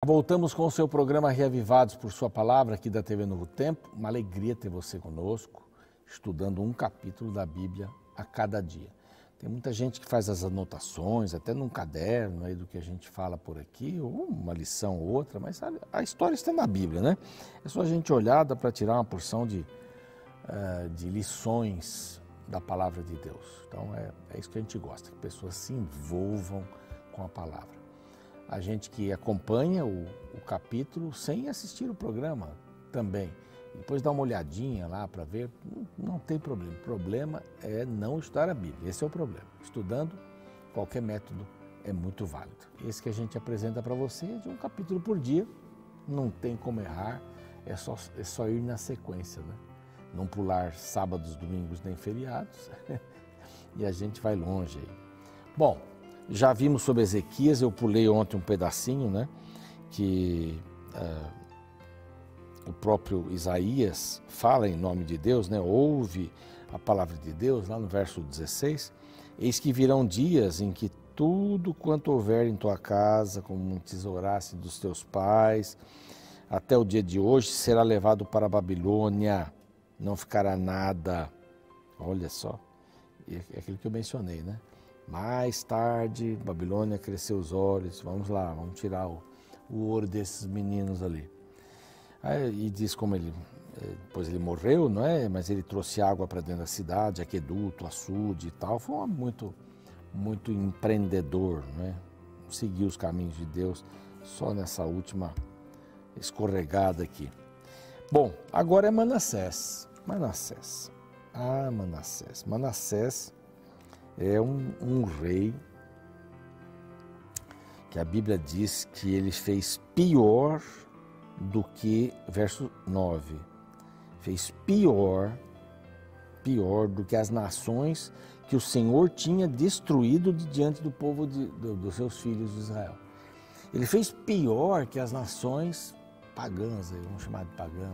Voltamos com o seu programa Reavivados por Sua Palavra, aqui da TV Novo Tempo. Uma alegria ter você conosco, estudando um capítulo da Bíblia a cada dia. Tem muita gente que faz as anotações, até num caderno aí do que a gente fala por aqui, ou uma lição ou outra, mas a história está na Bíblia, né? É só a gente olhar, dá para tirar uma porção de lições da Palavra de Deus. Então é isso que a gente gosta, que pessoas se envolvam com a Palavra. A gente que acompanha o capítulo sem assistir o programa também. Depois dá uma olhadinha lá para ver, não tem problema. O problema é não estudar a Bíblia, esse é o problema. Estudando, qualquer método é muito válido. Esse que a gente apresenta para você é de um capítulo por dia, não tem como errar, é só ir na sequência, né? Não pular sábados, domingos nem feriados e a gente vai longe aí. Bom, já vimos sobre Ezequias, eu pulei ontem um pedacinho, né? Que o próprio Isaías fala em nome de Deus, né? Ouve a palavra de Deus, lá no verso 16. Eis que virão dias em que tudo quanto houver em tua casa, como tesourasse dos teus pais, até o dia de hoje, será levado para a Babilônia, não ficará nada. Olha só, é aquilo que eu mencionei, né? Mais tarde, Babilônia cresceu os olhos, vamos lá, vamos tirar o ouro desses meninos ali. Aí, e diz como depois ele morreu, não é? Mas ele trouxe água para dentro da cidade, aqueduto, açude e tal. Foi um homem muito empreendedor, né? Seguiu os caminhos de Deus, só nessa última escorregada aqui. Bom, agora é Manassés. Manassés é um rei que a Bíblia diz que ele fez pior do que, verso 9, fez pior do que as nações que o Senhor tinha destruído diante do povo dos seus filhos de Israel. Ele fez pior que as nações pagãs, vamos chamar de pagã,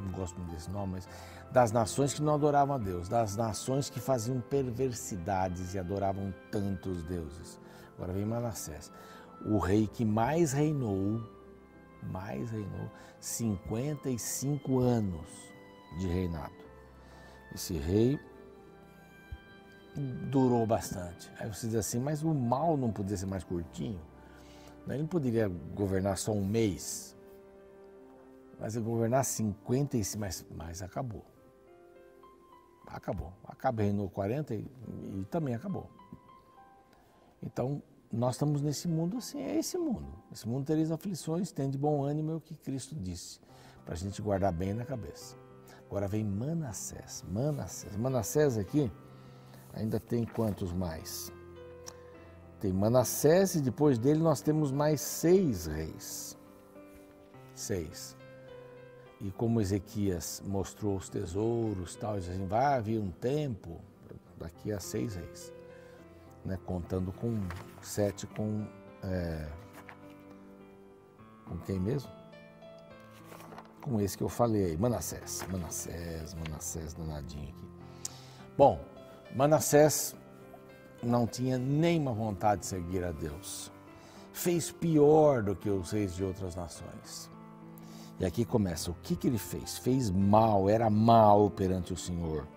não gosto muito desse nome, mas das nações que não adoravam a Deus, das nações que faziam perversidades e adoravam tantos deuses. Agora vem Manassés, o rei que mais reinou 55 anos de reinado. Esse rei durou bastante. Aí você diz assim, mas o mal não podia ser mais curtinho? Ele não poderia governar só um mês, mas ele governar 55, mas acabou. Acaba, reinou 40 e também acabou. Então, nós estamos nesse mundo assim, é esse mundo. Esse mundo tereis aflições, tem de bom ânimo, é o que Cristo disse, para a gente guardar bem na cabeça. Agora vem Manassés. Manassés aqui, ainda tem quantos mais? Tem Manassés e depois dele nós temos mais 6 reis. 6. E como Ezequias mostrou os tesouros, tal, assim, vai haver um tempo, daqui a 6 reis, né, contando com 7, com quem mesmo? Com esse que eu falei aí, Manassés, danadinho aqui. Bom, Manassés não tinha nenhuma vontade de seguir a Deus. Fez pior do que os reis de outras nações. E aqui começa, o que ele fez? Fez mal, era mal perante o Senhor,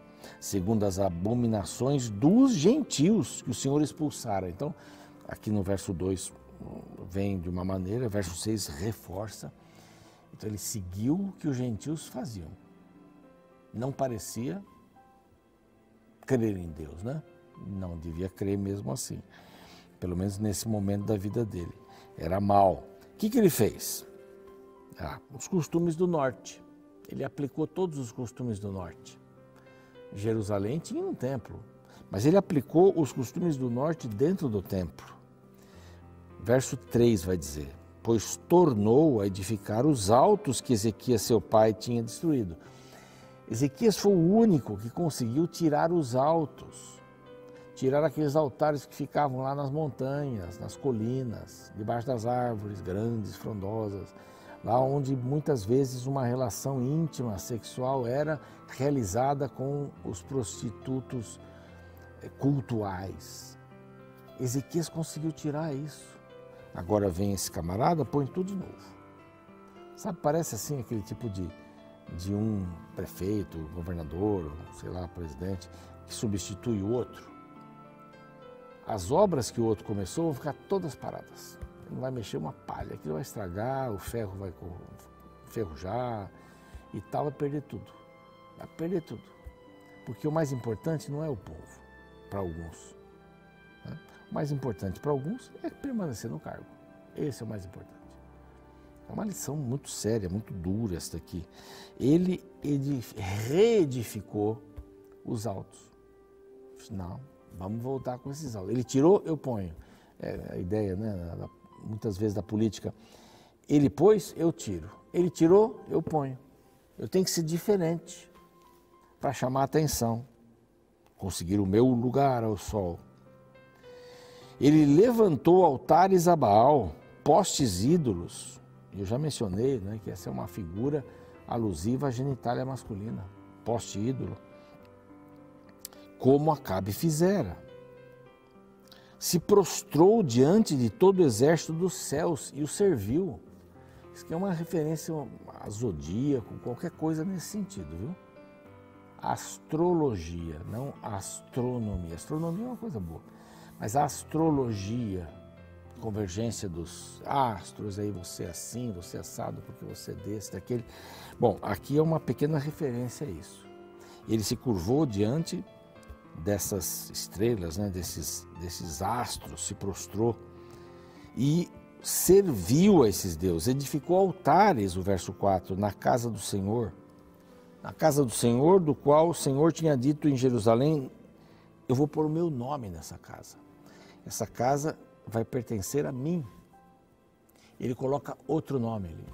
segundo as abominações dos gentios que o Senhor expulsara. Então, aqui no verso 2 vem de uma maneira, verso 6 reforça. Então ele seguiu o que os gentios faziam. Não parecia crer em Deus, né? Não devia crer mesmo assim. Pelo menos nesse momento da vida dele. Era mal. O que ele fez? Os costumes do norte. Ele aplicou todos os costumes do norte. Jerusalém tinha um templo, mas ele aplicou os costumes do norte dentro do templo. Verso 3 vai dizer, pois tornou a edificar os altos que Ezequias, seu pai, tinha destruído. Ezequias foi o único que conseguiu tirar os altos, tirar aqueles altares que ficavam lá nas montanhas, nas colinas, debaixo das árvores grandes, frondosas, lá onde muitas vezes uma relação íntima, sexual, era realizada com os prostitutos cultuais. Ezequias conseguiu tirar isso. Agora vem esse camarada, põe tudo de novo. Sabe, parece assim aquele tipo de um prefeito, governador, sei lá, presidente, que substitui o outro. As obras que o outro começou vão ficar todas paradas. Ele não vai mexer uma palha, aquilo vai estragar, o ferro vai enferrujar e tal, vai perder tudo. Vai perder tudo. Porque o mais importante não é o povo, para alguns. Né? O mais importante para alguns é permanecer no cargo. Esse é o mais importante. É uma lição muito séria, muito dura esta aqui. Ele reedificou os altos. Não, vamos voltar com esses altos. Ele tirou, eu ponho. É a ideia, né, muitas vezes da política. Ele pôs, eu tiro. Ele tirou, eu ponho. Eu tenho que ser diferente para chamar a atenção. Conseguir o meu lugar ao sol. Ele levantou altares a Baal, postes ídolos. Eu já mencionei, né, que essa é uma figura alusiva à genitália masculina, poste ídolo, como Acabe fizera. Se prostrou diante de todo o exército dos céus e o serviu. Isso aqui é uma referência a zodíaco, qualquer coisa nesse sentido, viu? Astrologia, não astronomia. Astronomia é uma coisa boa, mas a astrologia, convergência dos astros, aí você é assim, você é assado porque você é desse, daquele. Bom, aqui é uma pequena referência a isso. Ele se curvou diante dessas estrelas, né, desses astros, se prostrou e serviu a esses deuses, edificou altares, o verso 4, na casa do Senhor, do qual o Senhor tinha dito em Jerusalém, eu vou pôr o meu nome nessa casa. Essa casa vai pertencer a mim. Ele coloca outro nome ali,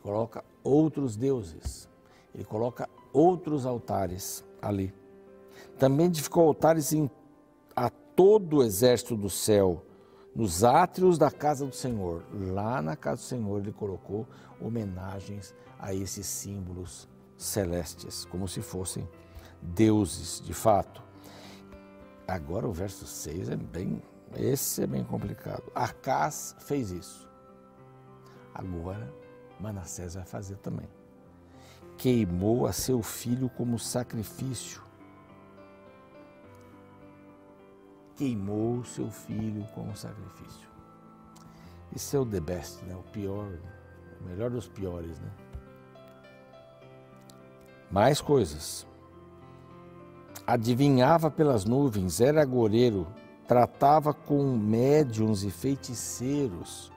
coloca outros deuses, ele coloca outros altares ali. Também edificou altares a todo o exército do céu, nos átrios da casa do Senhor. Lá na casa do Senhor ele colocou homenagens a esses símbolos celestes, como se fossem deuses de fato. Agora o verso 6 esse é bem complicado. Acaz fez isso. Agora Manassés vai fazer também. Queimou a seu filho como sacrifício. Queimou seu filho como sacrifício. Isso é o the best, né? O pior, o melhor dos piores, né? Mais coisas. Adivinhava pelas nuvens, era agoureiro, tratava com médiuns e feiticeiros.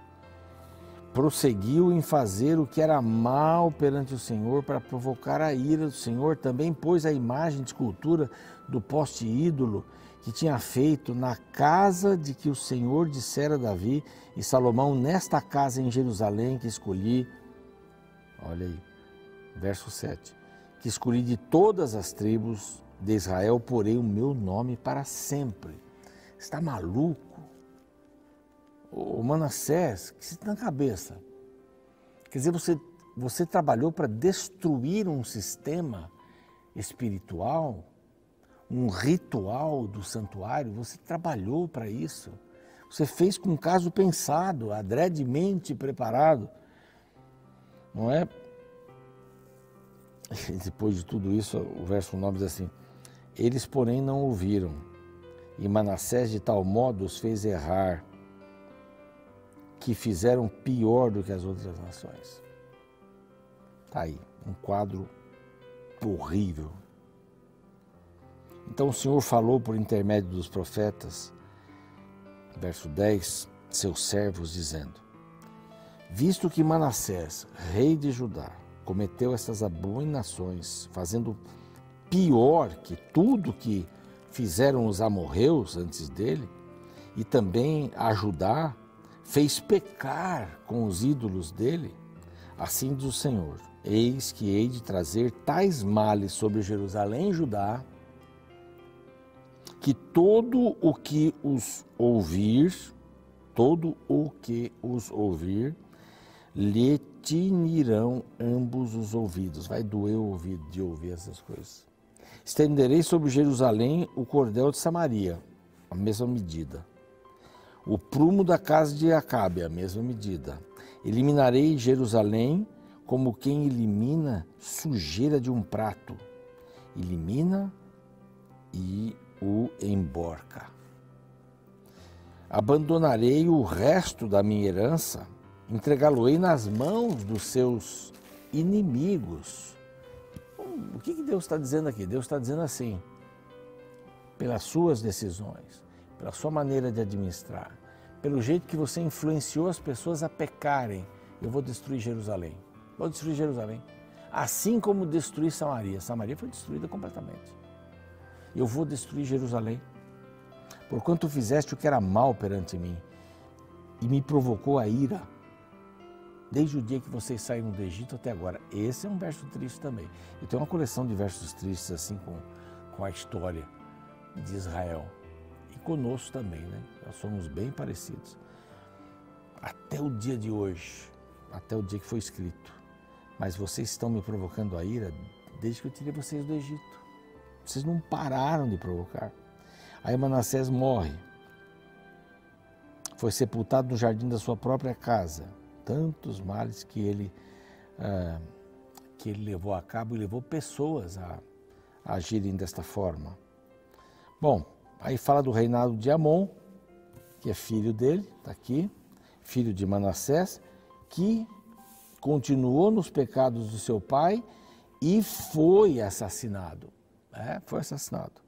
Prosseguiu em fazer o que era mal perante o Senhor para provocar a ira do Senhor. Também pôs a imagem de escultura do poste ídolo que tinha feito na casa de que o Senhor dissera a Davi e Salomão, nesta casa em Jerusalém que escolhi, olha aí, verso 7, que escolhi de todas as tribos de Israel, porei o meu nome para sempre. Está maluco? O Manassés, que se tem na cabeça. Quer dizer, você trabalhou para destruir um sistema espiritual, um ritual do santuário, você trabalhou para isso. Você fez com um caso pensado, adredemente preparado. Não é? Depois de tudo isso, o verso 9 diz assim, eles, porém, não ouviram, e Manassés de tal modo os fez errar, que fizeram pior do que as outras nações. Está aí, um quadro horrível. Então o Senhor falou por intermédio dos profetas, verso 10, seus servos, dizendo, visto que Manassés, rei de Judá, cometeu essas abominações, fazendo pior que tudo que fizeram os amorreus antes dele, e também a Judá, fez pecar com os ídolos dele, assim diz o Senhor, eis que hei de trazer tais males sobre Jerusalém e Judá, que todo o que os ouvir, lhe tinirão ambos os ouvidos. Vai doer o ouvido de ouvir essas coisas. Estenderei sobre Jerusalém o cordel de Samaria, a mesma medida. o prumo da casa de Acabe, a mesma medida. Eliminarei Jerusalém como quem elimina sujeira de um prato. Elimina e o emborca. Abandonarei o resto da minha herança, entregá-lo-ei nas mãos dos seus inimigos. O que Deus está dizendo aqui? Deus está dizendo assim, pelas suas decisões, pela sua maneira de administrar, pelo jeito que você influenciou as pessoas a pecarem, eu vou destruir Jerusalém. Vou destruir Jerusalém. Assim como destruí Samaria. Samaria foi destruída completamente. Eu vou destruir Jerusalém. Porquanto fizeste o que era mal perante mim e me provocou a ira, desde o dia que vocês saíram do Egito até agora. Esse é um verso triste também. Eu tenho uma coleção de versos tristes assim com a história de Israel. E conosco também, né? Nós somos bem parecidos. Até o dia de hoje, até o dia que foi escrito. Mas vocês estão me provocando a ira desde que eu tirei vocês do Egito. Vocês não pararam de provocar. Aí Manassés morre. Foi sepultado no jardim da sua própria casa. Tantos males que ele levou a cabo e levou pessoas a agirem desta forma. Bom, aí fala do reinado de Amon, que é filho dele, está aqui, filho de Manassés, que continuou nos pecados do seu pai e foi assassinado. Foi assassinado.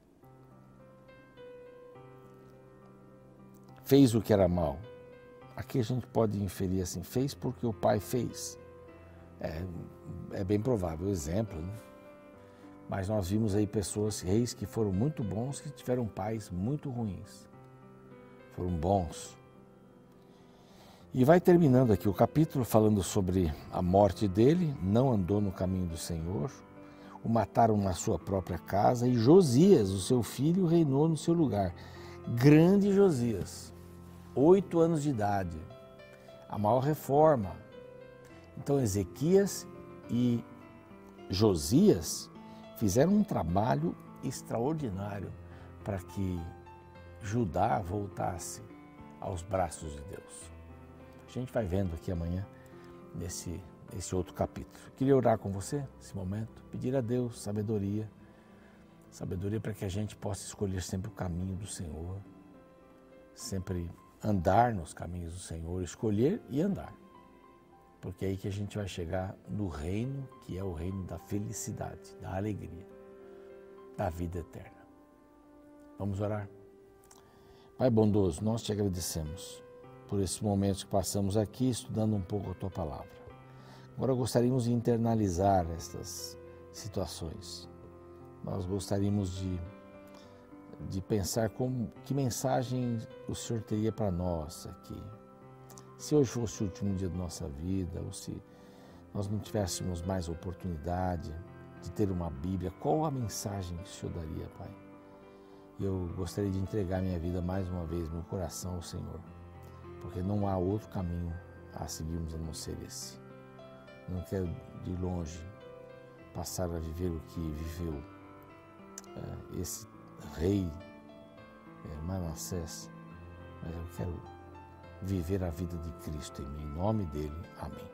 Fez o que era mal. Aqui a gente pode inferir assim, fez porque o pai fez. É bem provável, exemplo, né? Mas nós vimos aí pessoas, reis que foram muito bons, que tiveram pais muito ruins. Foram bons. E vai terminando aqui o capítulo falando sobre a morte dele, não andou no caminho do Senhor, o mataram na sua própria casa e Josias, o seu filho, reinou no seu lugar. Grande Josias, 8 anos de idade, a maior reforma. Então Ezequias e Josias fizeram um trabalho extraordinário para que Judá voltasse aos braços de Deus. A gente vai vendo aqui amanhã nesse outro capítulo. Queria orar com você nesse momento, pedir a Deus sabedoria para que a gente possa escolher sempre o caminho do Senhor, sempre andar nos caminhos do Senhor, escolher e andar. Porque é aí que a gente vai chegar no reino que é o reino da felicidade, da alegria, da vida eterna. Vamos orar? Pai bondoso, nós te agradecemos por esses momentos que passamos aqui estudando um pouco a Tua Palavra. Agora gostaríamos de internalizar estas situações. Nós gostaríamos de pensar que mensagem o Senhor teria para nós aqui. Se hoje fosse o último dia da nossa vida, ou se nós não tivéssemos mais oportunidade de ter uma Bíblia, qual a mensagem que o Senhor daria, Pai? Eu gostaria de entregar minha vida mais uma vez, meu coração ao Senhor, porque não há outro caminho a seguirmos a não ser esse. Não quero de longe passar a viver o que viveu esse rei Manassés, mas eu quero viver a vida de Cristo em mim. Em nome dele, amém.